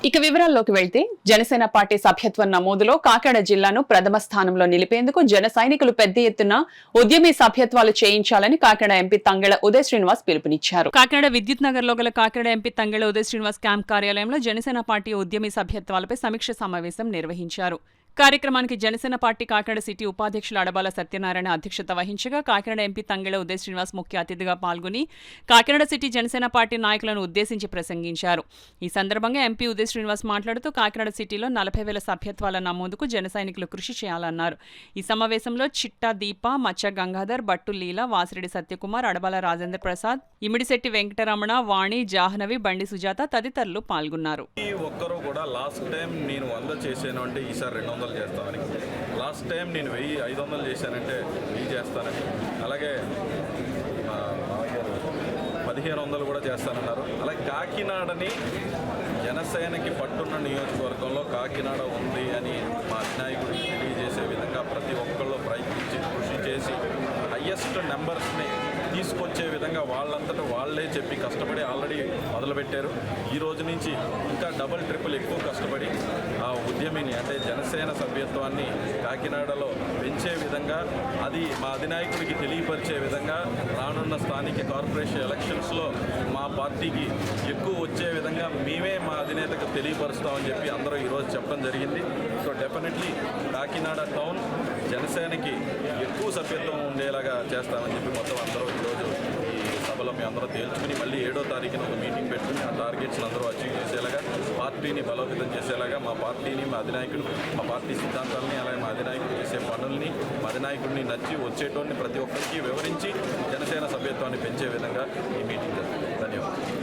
ఇక వివరాల్లోకి వెళ్తే జనసేన పార్టీ సభ్యత్వ నమోదులో కాకినాడ జిల్లాను ప్రథమ స్థానంలో నిలిపేందుకు జన సైనికులు పెద్ద ఎత్తున ఉద్యమీ సభ్యత్వాలు చేయించాలని కాకినాడ ఎంపీ తంగెళ్ల ఉదయ్ శ్రీనివాస్ పిలుపునిచ్చారు. కాకినాడ విద్యుత్ నగర్ లో గల కాకినాడ ఎంపీ తంగెళ్ల ఉదయ్ శ్రీనివాస్ క్యాంప్ కార్యాలయంలో జనసేన పార్టీ ఉద్యమీ సభ్యత్వాలపై సమీక్ష సమావేశం నిర్వహించారు. కార్యక్రమానికి జనసేన పార్టీ కాకినాడ సిటీ ఉపాధ్యక్షులు అడబాల సత్యనారాయణ అధ్యక్షత వహించగా కాకినాడ ఎంపీ తంగెళ్ల ఉదయ్ శ్రీనివాస్ ముఖ్య అతిథిగా పాల్గొని కాకినాడ సిటీ జనసేన పార్టీ నాయకులను ఉద్దేశించి ప్రసంగించారు. ఈ సందర్భంగా ఎంపీ ఉదయ్ శ్రీనివాస్ మాట్లాడుతూ కాకినాడ సిటీలో 40,000 సభ్యత్వాల నమోదుకు జన సైనికులు కృషి చేయాలన్నారు. ఈ సమావేశంలో చిట్టా దీప, మచ్చ గంగాధర్, బట్టు లీల, వాసిరెడ్డి సత్యకుమార్, అడబాల రాజేంద్ర ప్రసాద్, ఇమిడిశెట్టి వెంకటరమణ, వాణి, జాహ్నవి, బండి సుజాత తదితరులు పాల్గొన్నారు. ఒక్కరు కూడా లాస్ట్ టైం నేను 100 చేశాను అంటే ఈసారి 200 చేస్తామని, లాస్ట్ టైం నేను 500 చేశానంటే 1000 చేస్తానని, అలాగే 1500 కూడా చేస్తానన్నారు. అలాగే కాకినాడని జనసేనకి పట్టున్న నియోజకవర్గంలో కాకినాడ ఉంది అని మా అధినాయకుడికి తెలియజేసే విధంగా ప్రతి ఒక్కళ్ళు ప్రయత్నించి కృషి చేసి హయ్యెస్ట్ నెంబర్స్ని తీసుకొచ్చే విధంగా వాళ్ళంతటా వాళ్ళే చెప్పి కష్టపడి ఆల్రెడీ మొదలుపెట్టారు. ఈ రోజు నుంచి ఇంకా డబుల్ ట్రిపుల్ ఎక్కువ కష్టపడి ఆ ఉద్యమిని అంటే జనసేన సభ్యత్వాన్ని కాకినాడలో పెంచే విధంగా, అది మా అధినాయకుడికి తెలియపరిచే విధంగా రానున్న స్థానిక కార్పొరేషన్ ఎలక్షన్స్లో మా పార్టీకి ఎక్కువ వచ్చే విధంగా మేమే మా అధినేతకు తెలియపరుస్తామని చెప్పి అందరూ ఈరోజు చెప్పడం జరిగింది. సో డెఫినెట్లీ కాకినాడ టౌన్ జనసేనకి ఎక్కువ సభ్యత్వం ఉండేలాగా చేస్తామని చెప్పి మొత్తం అందరూ ఈరోజు ఈ సభలో మేము అందరూ తేల్చుకుని మళ్ళీ 7వ తారీఖున ఒక మీటింగ్ పెట్టుకుని ఆ టార్గెట్స్ అందరూ అచీవ్ చేసేలాగా, పార్టీని బలోపేతం చేసేలాగా, మా పార్టీని, మా అధినాయకుడు, మా పార్టీ సిద్ధాంతాలని, అలాగే మా అధినాయకుడు చేసే పనుల్ని, మా అధినాయకుడిని నచ్చి వచ్చేటోడిని ప్రతి ఒక్కరికి వివరించి జనసేన సభ్యత్వాన్ని పెంచే విధంగా ఈ మీటింగ్ జరుగుతుంది.